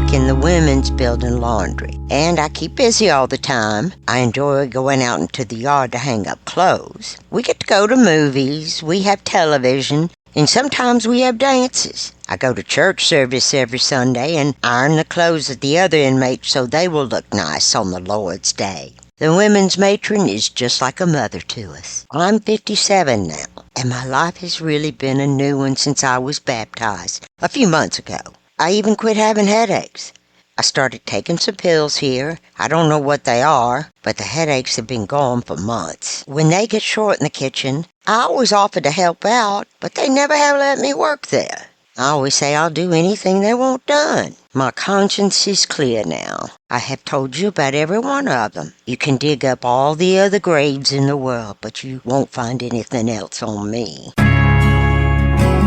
cook in the women's building laundry. And I keep busy all the time. I enjoy going out into the yard to hang up clothes. We get to go to movies, we have television, and sometimes we have dances. I go to church service every Sunday and iron the clothes of the other inmates so they will look nice on the Lord's Day. The women's matron is just like a mother to us. I'm 57 now, and my life has really been a new one since I was baptized a few months ago. I even quit having headaches. I started taking some pills here. I don't know what they are, but the headaches have been gone for months. When they get short in the kitchen, I always offer to help out, but they never have let me work there. I always say I'll do anything they want done. My conscience is clear now. I have told you about every one of them. You can dig up all the other graves in the world, but you won't find anything else on me.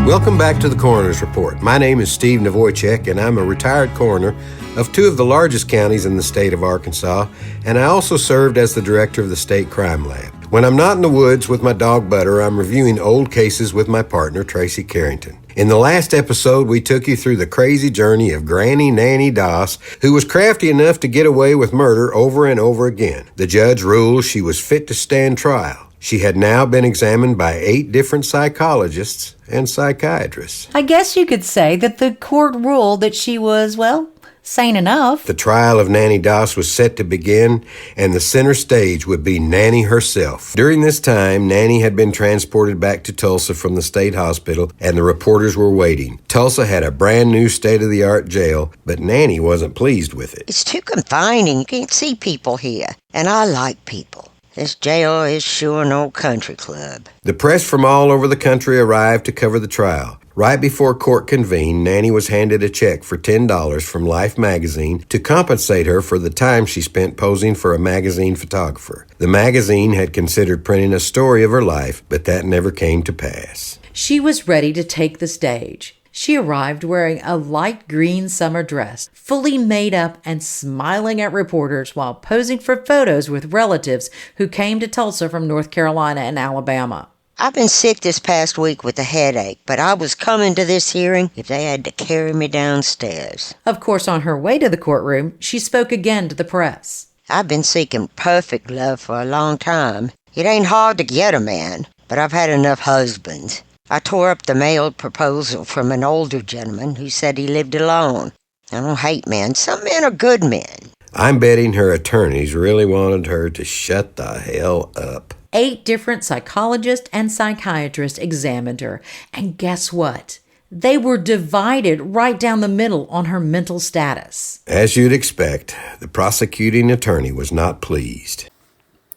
Welcome back to the Coroner's Report. My name is Steve Nawojczyk, and I'm a retired coroner of two of the largest counties in the state of Arkansas, and I also served as the director of the State Crime Lab. When I'm not in the woods with my dog Butter, I'm reviewing old cases with my partner, Tracey Carrington. In the last episode, we took you through the crazy journey of Granny Nannie Doss, who was crafty enough to get away with murder over and over again. The judge ruled she was fit to stand trial. She had now been examined by 8 different psychologists and psychiatrists. I guess you could say that the court ruled that she was, well, sane enough. The trial of Nannie Doss was set to begin, and the center stage would be Nannie herself. During this time, Nannie had been transported back to Tulsa from the state hospital, and the reporters were waiting. Tulsa had a brand new state-of-the-art jail, but Nannie wasn't pleased with it. It's too confining. You can't see people here, and I like people. This jail is sure an old country club. The press from all over the country arrived to cover the trial. Right before court convened, Nannie was handed a check for $10 from Life magazine to compensate her for the time she spent posing for a magazine photographer. The magazine had considered printing a story of her life, but that never came to pass. She was ready to take the stage. She arrived wearing a light green summer dress, fully made up and smiling at reporters while posing for photos with relatives who came to Tulsa from North Carolina and Alabama. I've been sick this past week with a headache, but I was coming to this hearing if they had to carry me downstairs. Of course, on her way to the courtroom, she spoke again to the press. I've been seeking perfect love for a long time. It ain't hard to get a man, but I've had enough husbands. I tore up the mailed proposal from an older gentleman who said he lived alone. I don't hate men. Some men are good men. I'm betting her attorneys really wanted her to shut the hell up. 8 different psychologists and psychiatrists examined her, and guess what? They were divided right down the middle on her mental status. As you'd expect, the prosecuting attorney was not pleased.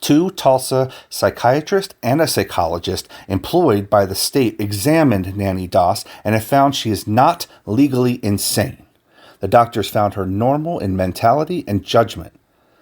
2 Tulsa psychiatrists and a psychologist employed by the state examined Nannie Doss and have found she is not legally insane. The doctors found her normal in mentality and judgment.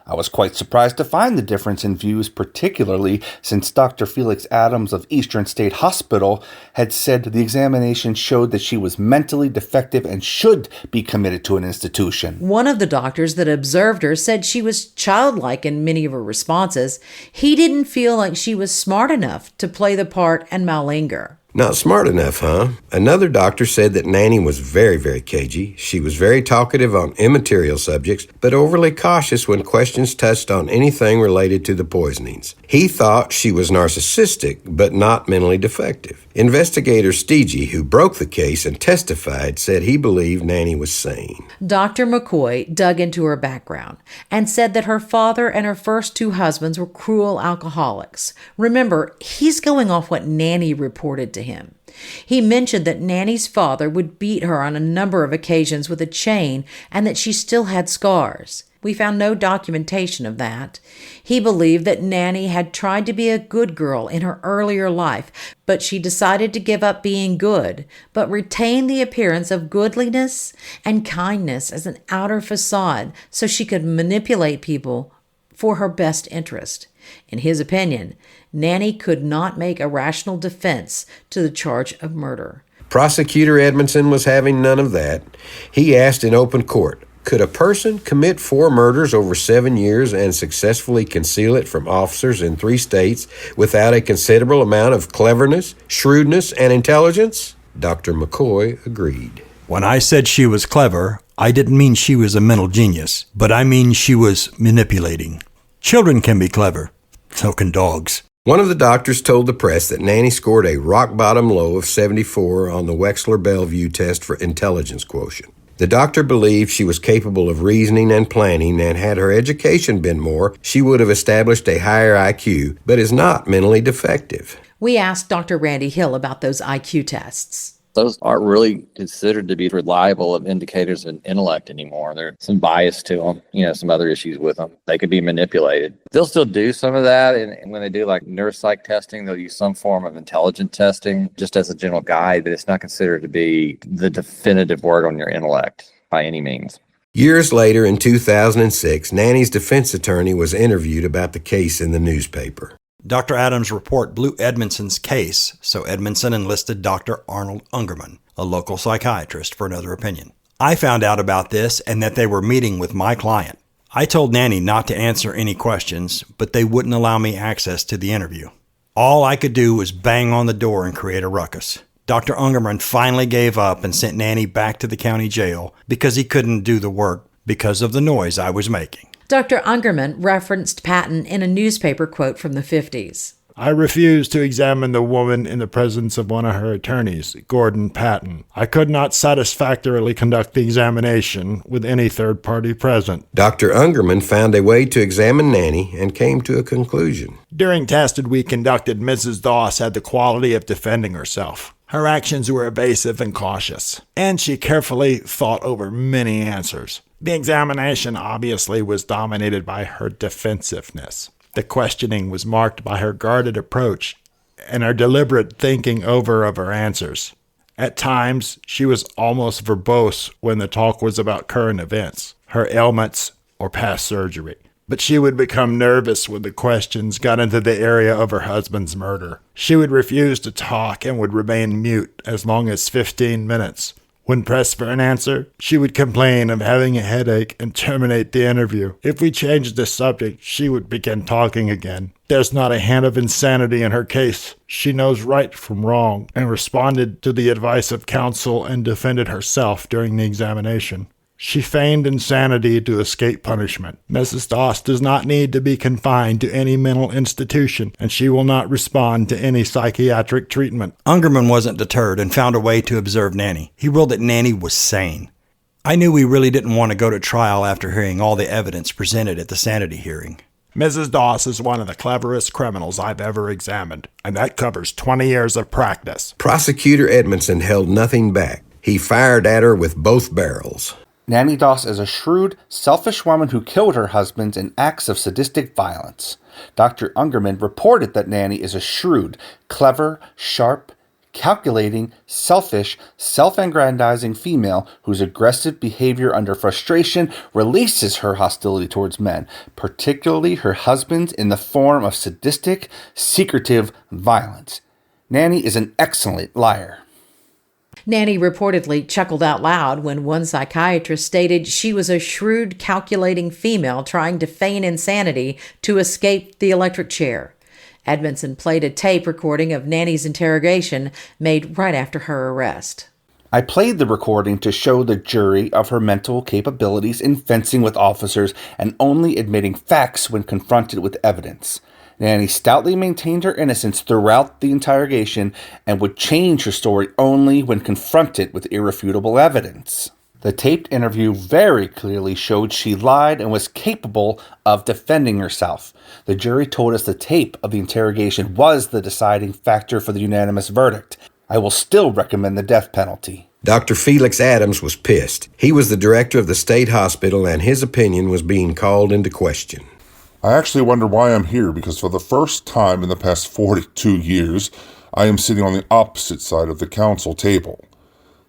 I was quite surprised to find the difference in views, particularly since Dr. Felix Adams of Eastern State Hospital had said the examination showed that she was mentally defective and should be committed to an institution. One of the doctors that observed her said she was childlike in many of her responses. He didn't feel like she was smart enough to play the part and malinger. Not smart enough, huh? Another doctor said that Nannie was very, very cagey. She was very talkative on immaterial subjects, but overly cautious when questions touched on anything related to the poisonings. He thought she was narcissistic, but not mentally defective. Investigator Steege, who broke the case and testified, said he believed Nannie was sane. Dr. McCoy dug into her background and said that her father and her first 2 husbands were cruel alcoholics. Remember, he's going off what Nannie reported to him. He mentioned that Nannie's father would beat her on a number of occasions with a chain and that she still had scars. We found no documentation of that. He believed that Nannie had tried to be a good girl in her earlier life, but she decided to give up being good, but retain the appearance of goodliness and kindness as an outer facade so she could manipulate people for her best interest. In his opinion, Nannie could not make a rational defense to the charge of murder. Prosecutor Edmondson was having none of that. He asked in open court, could a person commit 4 murders over 7 years and successfully conceal it from officers in 3 states without a considerable amount of cleverness, shrewdness, and intelligence? Dr. McCoy agreed. When I said she was clever, I didn't mean she was a mental genius, but I mean she was manipulating. Children can be clever. So can dogs. One of the doctors told the press that Nannie scored a rock-bottom low of 74 on the Wechsler-Bellevue test for intelligence quotient. The doctor believed she was capable of reasoning and planning, and had her education been more, she would have established a higher IQ, but is not mentally defective. We asked Dr. Randy Hill about those IQ tests. Those aren't really considered to be reliable of indicators of intellect anymore. There's some bias to them, some other issues with them. They could be manipulated. They'll still do some of that. And when they do like neuropsych testing, they'll use some form of intelligent testing just as a general guide, but it's not considered to be the definitive word on your intellect by any means. Years later, in 2006, Nannie's defense attorney was interviewed about the case in the newspaper. Dr. Adams' report blew Edmondson's case, so Edmondson enlisted Dr. Arnold Ungerman, a local psychiatrist, for another opinion. I found out about this and that they were meeting with my client. I told Nannie not to answer any questions, but they wouldn't allow me access to the interview. All I could do was bang on the door and create a ruckus. Dr. Ungerman finally gave up and sent Nannie back to the county jail because he couldn't do the work because of the noise I was making. Dr. Ungerman referenced Patton in a newspaper quote from the 50s. I refused to examine the woman in the presence of one of her attorneys, Gordon Patton. I could not satisfactorily conduct the examination with any third party present. Dr. Ungerman found a way to examine Nannie and came to a conclusion. During tested we conducted, Mrs. Doss had the quality of defending herself. Her actions were evasive and cautious, and she carefully thought over many answers. The examination obviously was dominated by her defensiveness. The questioning was marked by her guarded approach and her deliberate thinking over of her answers. At times, she was almost verbose when the talk was about current events, her ailments, or past surgery. But she would become nervous when the questions got into the area of her husband's murder. She would refuse to talk and would remain mute as long as 15 minutes. When pressed for an answer, she would complain of having a headache and terminate the interview. If we changed the subject, she would begin talking again. There's not a hint of insanity in her case. She knows right from wrong and responded to the advice of counsel and defended herself during the examination. She feigned insanity to escape punishment. Mrs. Doss does not need to be confined to any mental institution, and she will not respond to any psychiatric treatment. Ungerman wasn't deterred and found a way to observe Nannie. He ruled that Nannie was sane. I knew we really didn't want to go to trial after hearing all the evidence presented at the sanity hearing. Mrs. Doss is one of the cleverest criminals I've ever examined, and that covers 20 years of practice. Prosecutor Edmondson held nothing back. He fired at her with both barrels. Nannie Doss is a shrewd, selfish woman who killed her husband in acts of sadistic violence. Dr. Ungerman reported that Nannie is a shrewd, clever, sharp, calculating, selfish, self-aggrandizing female whose aggressive behavior under frustration releases her hostility towards men, particularly her husbands, in the form of sadistic, secretive violence. Nannie is an excellent liar. Nannie reportedly chuckled out loud when one psychiatrist stated she was a shrewd, calculating female trying to feign insanity to escape the electric chair. Edmondson played a tape recording of Nannie's interrogation made right after her arrest. I played the recording to show the jury of her mental capabilities in fencing with officers and only admitting facts when confronted with evidence. Nannie stoutly maintained her innocence throughout the interrogation and would change her story only when confronted with irrefutable evidence. The taped interview very clearly showed she lied and was capable of defending herself. The jury told us the tape of the interrogation was the deciding factor for the unanimous verdict. I will still recommend the death penalty. Dr. Felix Adams was pissed. He was the director of the state hospital, and his opinion was being called into question. I actually wonder why I'm here, because for the first time in the past 42 years, I am sitting on the opposite side of the counsel table.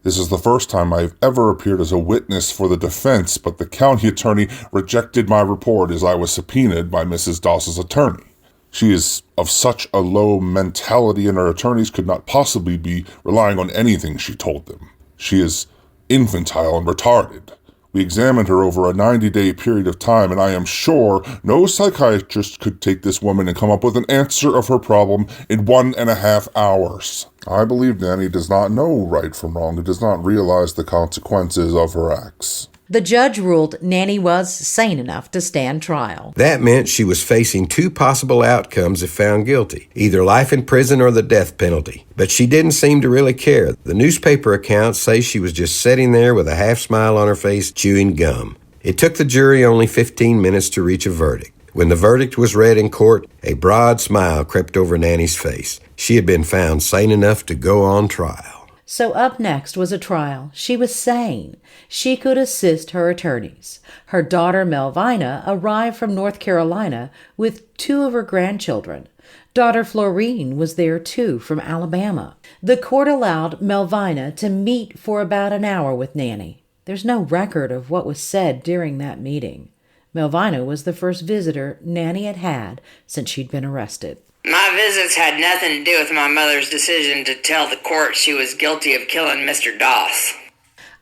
This is the first time I've ever appeared as a witness for the defense, but the county attorney rejected my report as I was subpoenaed by Mrs. Doss's attorney. She is of such a low mentality, and her attorneys could not possibly be relying on anything she told them. She is infantile and retarded. We examined her over a 90-day period of time, and I am sure no psychiatrist could take this woman and come up with an answer of her problem in 1.5 hours. I believe Nannie does not know right from wrong and does not realize the consequences of her acts. The judge ruled Nannie was sane enough to stand trial. That meant she was facing two possible outcomes if found guilty, either life in prison or the death penalty. But she didn't seem to really care. The newspaper accounts say she was just sitting there with a half smile on her face, chewing gum. It took the jury only 15 minutes to reach a verdict. When the verdict was read in court, a broad smile crept over Nannie's face. She had been found sane enough to go on trial. So up next was a trial. She was sane. She could assist her attorneys. Her daughter Melvina arrived from North Carolina with 2 of her grandchildren. Daughter Florine was there too, from Alabama. The court allowed Melvina to meet for about an hour with Nannie. There's no record of what was said during that meeting. Melvina was the first visitor Nannie had had since she'd been arrested. My visits had nothing to do with my mother's decision to tell the court she was guilty of killing Mr. Doss.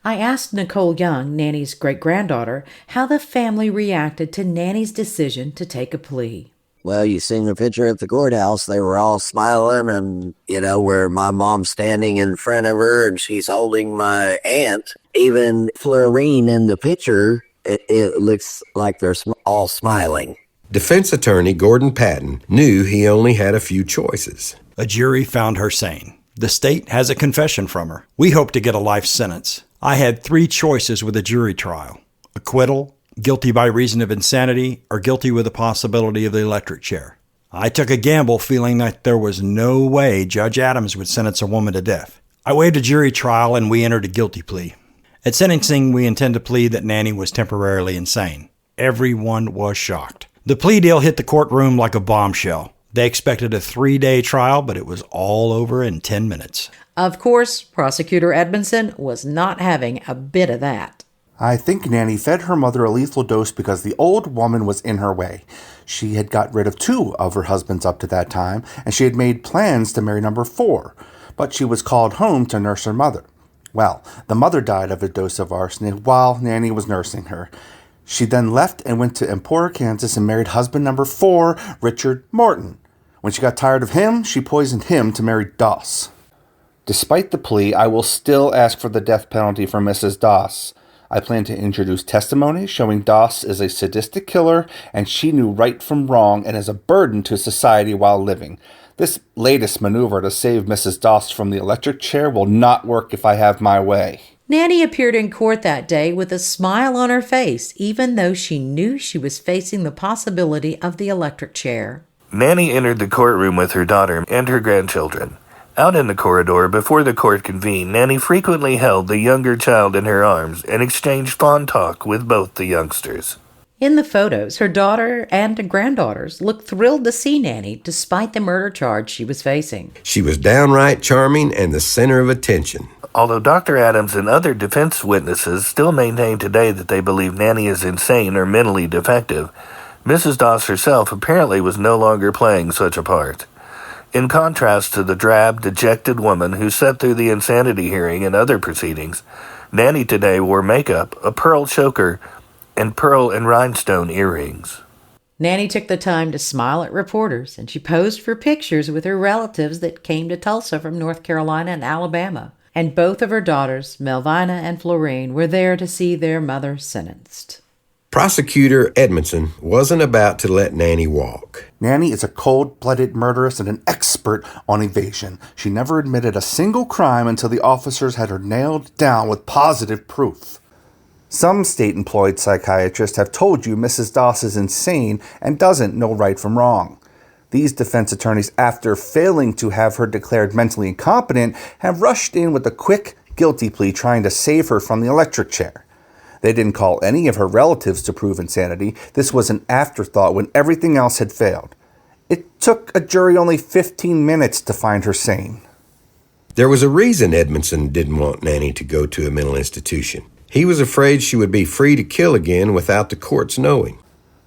I asked Nicole Young, Nannie's great-granddaughter, how the family reacted to Nannie's decision to take a plea. Well, you seen the picture at the courthouse. They were all smiling and, where my mom's standing in front of her and she's holding my aunt. Even Florine in the picture, it looks like they're all smiling. Defense attorney Gordon Patton knew he only had a few choices. A jury found her sane. The state has a confession from her. We hope to get a life sentence. I had 3 choices with a jury trial: acquittal, guilty by reason of insanity, or guilty with the possibility of the electric chair. I took a gamble feeling that there was no way Judge Adams would sentence a woman to death. I waived a jury trial and we entered a guilty plea. At sentencing, we intend to plead that Nannie was temporarily insane. Everyone was shocked. The plea deal hit the courtroom like a bombshell. They expected a 3-day trial, but it was all over in 10 minutes. Of course, Prosecutor Edmondson was not having a bit of that. I think Nannie fed her mother a lethal dose because the old woman was in her way. She had got rid of 2 of her husbands up to that time, and she had made plans to marry number 4. But she was called home to nurse her mother. Well, the mother died of a dose of arsenic while Nannie was nursing her. She then left and went to Emporia, Kansas and married husband number 4, Richard Morton. When she got tired of him, she poisoned him to marry Doss. Despite the plea, I will still ask for the death penalty for Mrs. Doss. I plan to introduce testimony showing Doss is a sadistic killer and she knew right from wrong and is a burden to society while living. This latest maneuver to save Mrs. Doss from the electric chair will not work if I have my way. Nannie appeared in court that day with a smile on her face, even though she knew she was facing the possibility of the electric chair. Nannie entered the courtroom with her daughter and her grandchildren. Out in the corridor before the court convened, Nannie frequently held the younger child in her arms and exchanged fond talk with both the youngsters. In the photos, her daughter and granddaughters looked thrilled to see Nannie despite the murder charge she was facing. She was downright charming and the center of attention. Although Dr. Adams and other defense witnesses still maintain today that they believe Nannie is insane or mentally defective, Mrs. Doss herself apparently was no longer playing such a part. In contrast to the drab, dejected woman who sat through the insanity hearing and other proceedings, Nannie today wore makeup, a pearl choker, and pearl and rhinestone earrings. Nannie took the time to smile at reporters, and she posed for pictures with her relatives that came to Tulsa from North Carolina and Alabama. And both of her daughters, Melvina and Florine, were there to see their mother sentenced. Prosecutor Edmondson wasn't about to let Nannie walk. Nannie is a cold-blooded murderess and an expert on evasion. She never admitted a single crime until the officers had her nailed down with positive proof. Some state-employed psychiatrists have told you Mrs. Doss is insane and doesn't know right from wrong. These defense attorneys, after failing to have her declared mentally incompetent, have rushed in with a quick guilty plea trying to save her from the electric chair. They didn't call any of her relatives to prove insanity. This was an afterthought when everything else had failed. It took a jury only 15 minutes to find her sane. There was a reason Edmondson didn't want Nannie to go to a mental institution. He was afraid she would be free to kill again without the courts knowing.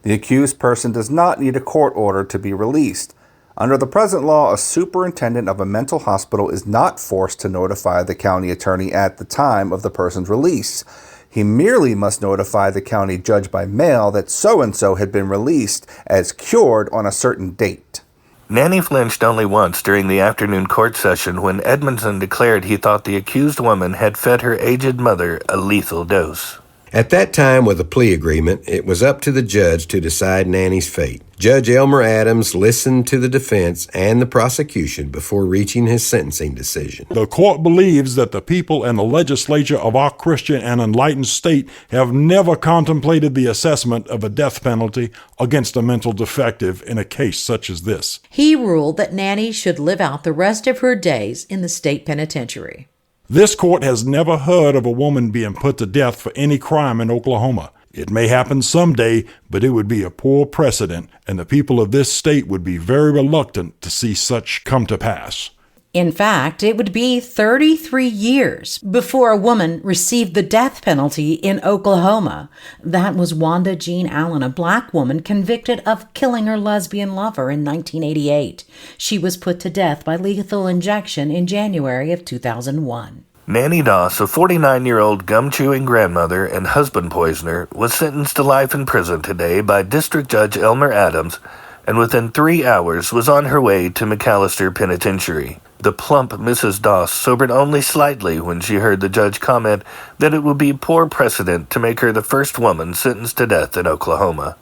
The accused person does not need a court order to be released. Under the present law, a superintendent of a mental hospital is not forced to notify the county attorney at the time of the person's release. He merely must notify the county judge by mail that so-and-so had been released as cured on a certain date. Nannie flinched only once during the afternoon court session when Edmondson declared he thought the accused woman had fed her aged mother a lethal dose. At that time, with a plea agreement, it was up to the judge to decide Nannie's fate. Judge Elmer Adams listened to the defense and the prosecution before reaching his sentencing decision. The court believes that the people and the legislature of our Christian and enlightened state have never contemplated the assessment of a death penalty against a mental defective in a case such as this. He ruled that Nannie should live out the rest of her days in the state penitentiary. This court has never heard of a woman being put to death for any crime in Oklahoma. It may happen someday, but it would be a poor precedent, and the people of this state would be very reluctant to see such come to pass. In fact, it would be 33 years before a woman received the death penalty in Oklahoma. That was Wanda Jean Allen, a black woman convicted of killing her lesbian lover in 1988. She was put to death by lethal injection in January of 2001. Nannie Doss, a 49-year-old gum-chewing grandmother and husband poisoner, was sentenced to life in prison today by District Judge Elmer Adams, and within 3 hours was on her way to McAllister Penitentiary. The plump Mrs. Doss sobered only slightly when she heard the judge comment that it would be poor precedent to make her the first woman sentenced to death in Oklahoma.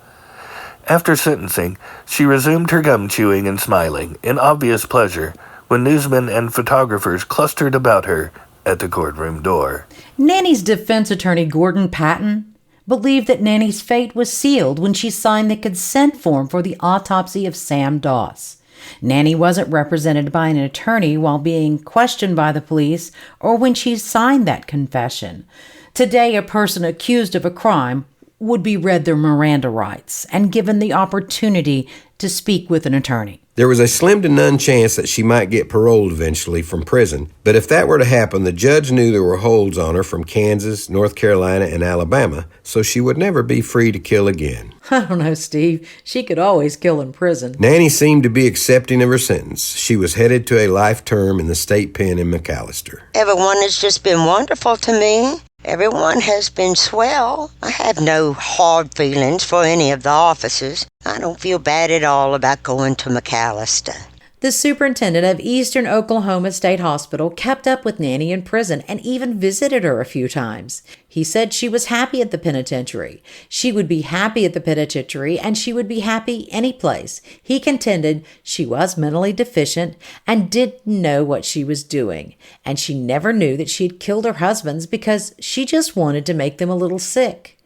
After sentencing, she resumed her gum chewing and smiling, in obvious pleasure, when newsmen and photographers clustered about her at the courtroom door. Nannie's defense attorney, Gordon Patton, believed that Nannie's fate was sealed when she signed the consent form for the autopsy of Sam Doss. Nannie wasn't represented by an attorney while being questioned by the police or when she signed that confession. Today, a person accused of a crime would be read their Miranda rights and given the opportunity to speak with an attorney. There was a slim to none chance that she might get paroled eventually from prison, but if that were to happen, the judge knew there were holds on her from Kansas, North Carolina, and Alabama, so she would never be free to kill again. I don't know, Steve. She could always kill in prison. Nannie seemed to be accepting of her sentence. She was headed to a life term in the state pen in McAllister. Everyone has just been wonderful to me. Everyone has been swell. I have no hard feelings for any of the officers. I don't feel bad at all about going to McAllister. The superintendent of Eastern Oklahoma State Hospital kept up with Nannie in prison and even visited her a few times. He said she was happy at the penitentiary. She would be happy at the penitentiary, and she would be happy any place. He contended she was mentally deficient and didn't know what she was doing, and she never knew that she had killed her husbands because she just wanted to make them a little sick.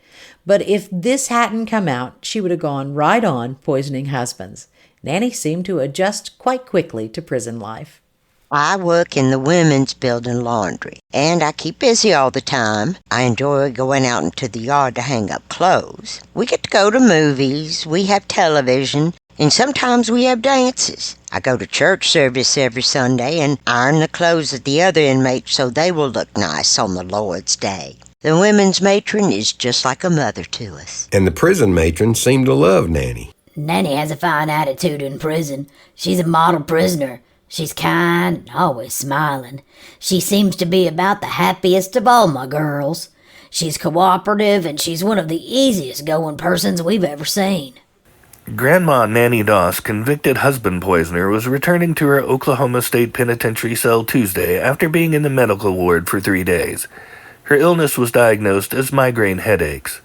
But if this hadn't come out, she would have gone right on poisoning husbands. Nannie seemed to adjust quite quickly to prison life. I work in the women's building laundry, and I keep busy all the time. I enjoy going out into the yard to hang up clothes. We get to go to movies, we have television, and sometimes we have dances. I go to church service every Sunday and iron the clothes of the other inmates so they will look nice on the Lord's Day. The women's matron is just like a mother to us. And the prison matron seemed to love Nannie. Nannie has a fine attitude in prison. She's a model prisoner. She's kind and always smiling. She seems to be about the happiest of all my girls. She's cooperative, and she's one of the easiest going persons we've ever seen. Grandma Nannie Doss, convicted husband poisoner, was returning to her Oklahoma State Penitentiary cell Tuesday after being in the medical ward for 3 days. Her illness was diagnosed as migraine headaches.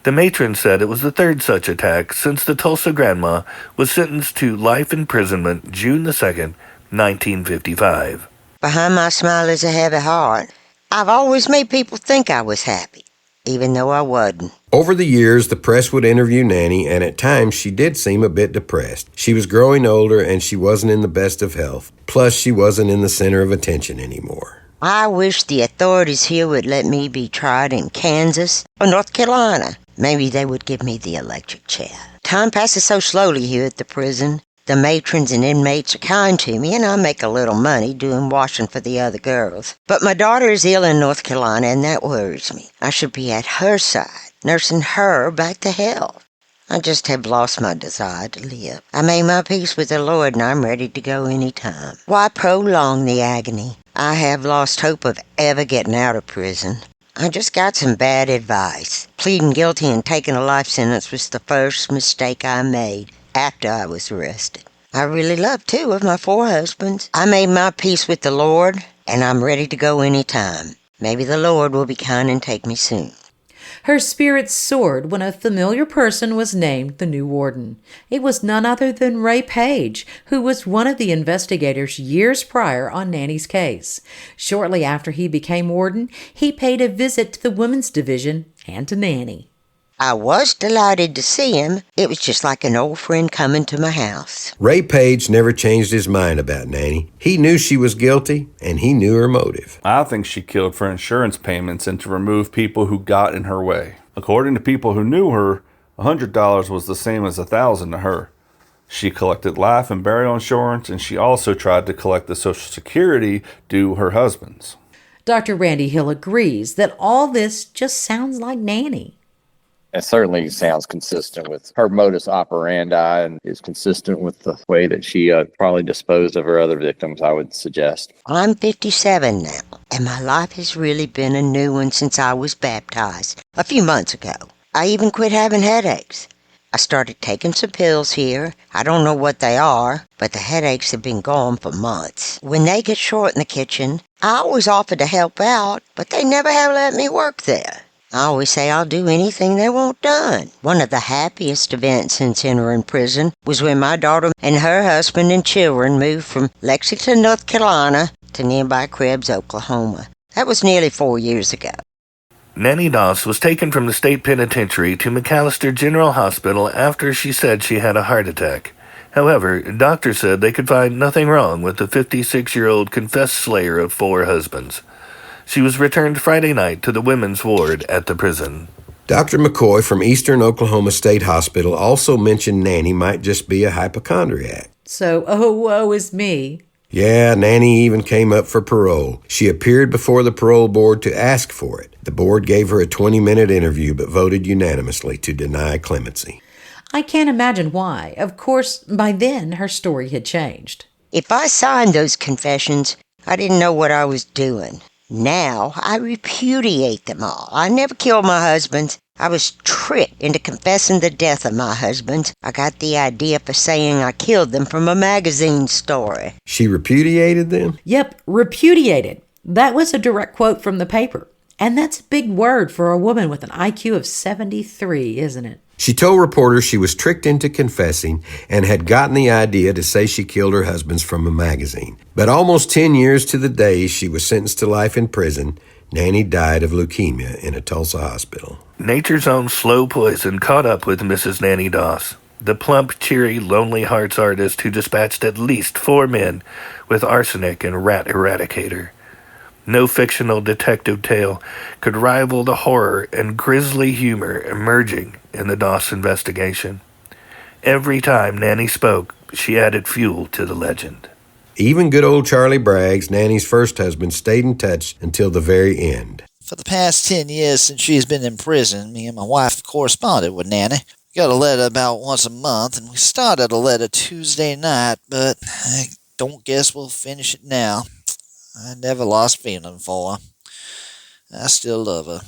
The matron said it was the third such attack since the Tulsa grandma was sentenced to life imprisonment June the 2nd, 1955. Behind my smile is a heavy heart. I've always made people think I was happy, even though I wasn't. Over the years, the press would interview Nannie, and at times she did seem a bit depressed. She was growing older, and she wasn't in the best of health. Plus, she wasn't in the center of attention anymore. I wish the authorities here would let me be tried in Kansas or North Carolina. Maybe they would give me the electric chair. Time passes so slowly here at the prison. The matrons and inmates are kind to me, and I make a little money doing washing for the other girls. But my daughter is ill in North Carolina, and that worries me. I should be at her side, nursing her back to health. I just have lost my desire to live. I made my peace with the Lord, and I'm ready to go any time. Why prolong the agony? I have lost hope of ever getting out of prison. I just got some bad advice. Pleading guilty and taking a life sentence was the first mistake I made after I was arrested. I really love 2 of my 4 husbands. I made my peace with the Lord, and I'm ready to go any time. Maybe the Lord will be kind and take me soon. Her spirits soared when a familiar person was named the new warden. It was none other than Ray Page, who was one of the investigators years prior on Nannie's case. Shortly after he became warden, he paid a visit to the women's division and to Nannie. I was delighted to see him. It was just like an old friend coming to my house. Ray Page never changed his mind about Nannie. He knew she was guilty, and he knew her motive. I think she killed for insurance payments and to remove people who got in her way. According to people who knew her, $100 was the same as $1,000 to her. She collected life and burial insurance, and she also tried to collect the Social Security due her husband's. Dr. Randy Hill agrees that all this just sounds like Nannie. It certainly sounds consistent with her modus operandi and is consistent with the way that she probably disposed of her other victims, I would suggest. I'm 57 now, and my life has really been a new one since I was baptized a few months ago. I even quit having headaches. I started taking some pills here. I don't know what they are, but the headaches have been gone for months. When they get short in the kitchen, I always offer to help out, but they never have let me work there. I always say I'll do anything they want done. One of the happiest events since entering prison was when my daughter and her husband and children moved from Lexington, North Carolina to nearby Krebs, Oklahoma. That was nearly 4 years ago. Nannie Doss was taken from the state penitentiary to McAllister General Hospital after she said she had a heart attack. However, doctors said they could find nothing wrong with the 56-year-old confessed slayer of 4 husbands. She was returned Friday night to the women's ward at the prison. Dr. McCoy from Eastern Oklahoma State Hospital also mentioned Nannie might just be a hypochondriac. So, oh, woe is me. Yeah, Nannie even came up for parole. She appeared before the parole board to ask for it. The board gave her a 20-minute interview but voted unanimously to deny clemency. I can't imagine why. Of course, by then, her story had changed. If I signed those confessions, I didn't know what I was doing. Now, I repudiate them all. I never killed my husbands. I was tricked into confessing the death of my husbands. I got the idea for saying I killed them from a magazine story. She repudiated them? Yep, repudiated. That was a direct quote from the paper. And that's a big word for a woman with an IQ of 73, isn't it? She told reporters she was tricked into confessing and had gotten the idea to say she killed her husbands from a magazine. But almost 10 years to the day she was sentenced to life in prison, Nannie died of leukemia in a Tulsa hospital. Nature's own slow poison caught up with Mrs. Nannie Doss, the plump, cheery, lonely hearts artist who dispatched at least 4 men with arsenic and rat eradicator. No fictional detective tale could rival the horror and grisly humor emerging in the Doss investigation. Every time Nannie spoke, she added fuel to the legend. Even good old Charlie Braggs, Nannie's first husband, stayed in touch until the very end. For the past 10 years since she's been in prison, me and my wife corresponded with Nannie. We got a letter about once a month, and we started a letter Tuesday night, but I don't guess we'll finish it now. I never lost feeling for her. I still love her.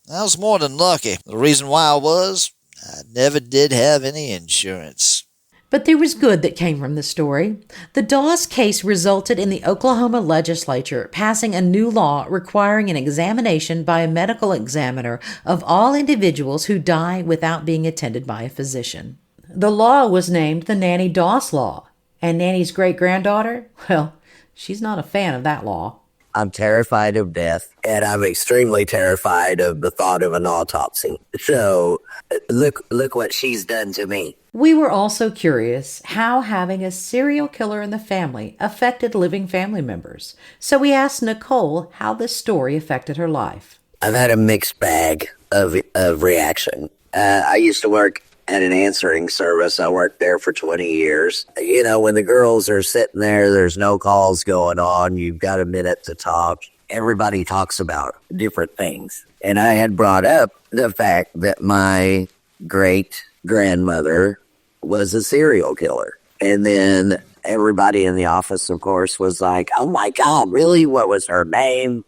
I was more than lucky. The reason why I never did have any insurance. But there was good that came from the story. The Doss case resulted in the Oklahoma legislature passing a new law requiring an examination by a medical examiner of all individuals who die without being attended by a physician. The law was named the Nannie Doss Law. And Nannie's great-granddaughter? Well, she's not a fan of that law. I'm terrified of death, and I'm extremely terrified of the thought of an autopsy. So, look what she's done to me. We were also curious how having a serial killer in the family affected living family members. So we asked Nicole how this story affected her life. I've had a mixed bag of reaction. I used to work at an answering service. I worked there for 20 years. You know, when the girls are sitting there, there's no calls going on. You've got a minute to talk. Everybody talks about different things. And I had brought up the fact that my great-grandmother was a serial killer. And then everybody in the office, of course, was like, oh my God, really? What was her name?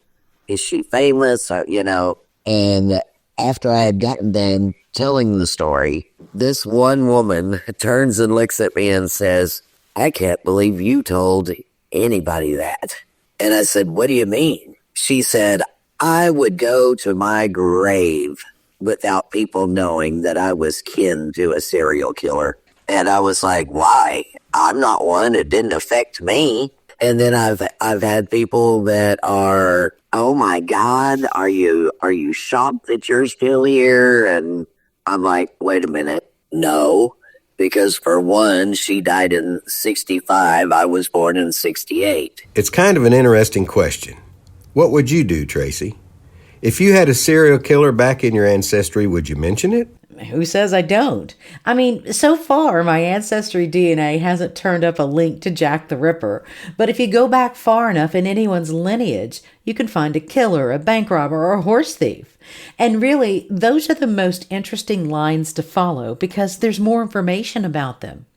Is she famous? And after I had gotten done telling the story, this one woman turns and looks at me and says, I can't believe you told anybody that. And I said, what do you mean? She said, I would go to my grave without people knowing that I was kin to a serial killer. And I was like, why? I'm not one. It didn't affect me. And then I've had people that are, oh my God, are you shocked that you're still here? And I'm like, wait a minute. No, because for one, she died in 65. I was born in 68. It's kind of an interesting question. What would you do, Tracey? If you had a serial killer back in your ancestry, would you mention it? Who says I don't? I mean, so far, my ancestry DNA hasn't turned up a link to Jack the Ripper. But if you go back far enough in anyone's lineage, you can find a killer, a bank robber, or a horse thief. And really, those are the most interesting lines to follow because there's more information about them.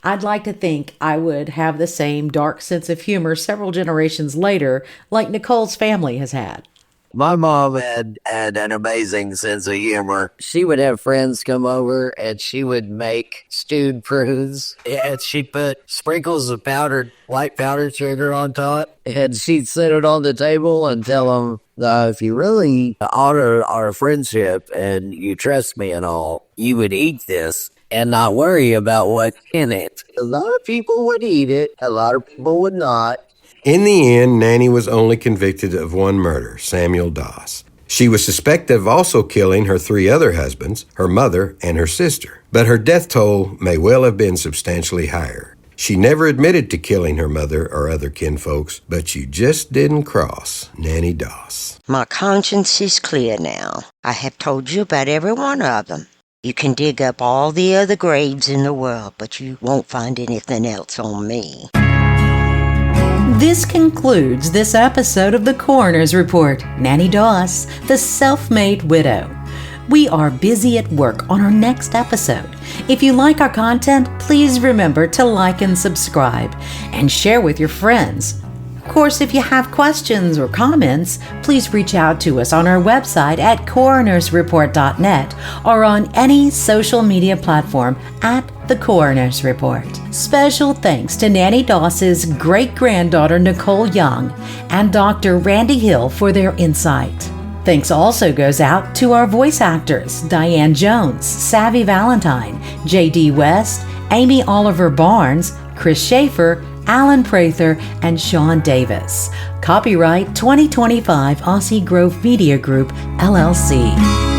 I'd like to think I would have the same dark sense of humor several generations later, like Nicole's family has had. My mom had an amazing sense of humor. She would have friends come over and she would make stewed prunes. And she'd put sprinkles of white powdered sugar on top. And she'd set it on the table and tell them, if you really honor our friendship and you trust me and all, you would eat this and not worry about what's in it. A lot of people would eat it. A lot of people would not. In the end, Nannie was only convicted of one murder, Samuel Doss. She was suspected of also killing her 3 other husbands, her mother, and her sister. But her death toll may well have been substantially higher. She never admitted to killing her mother or other kinfolks, but you just didn't cross Nannie Doss. My conscience is clear now. I have told you about every one of them. You can dig up all the other graves in the world, but you won't find anything else on me. This concludes this episode of the Coroner's Report, Nannie Doss, the self-made widow. We are busy at work on our next episode. If you like our content, please remember to like and subscribe and share with your friends. Of course, if you have questions or comments, please reach out to us on our website at coronersreport.net or on any social media platform at The Coroner's Report. Special thanks to Nannie Doss's great-granddaughter Nicole Young and Dr. Randy Hill for their insight. Thanks also goes out to our voice actors, Diane Jones, Savvy Valentine, J.D. West, Amy Oliver Barnes, Chris Schaefer, Alan Prather, and Sean Davis. Copyright 2025 Aussie Grove Media Group, LLC.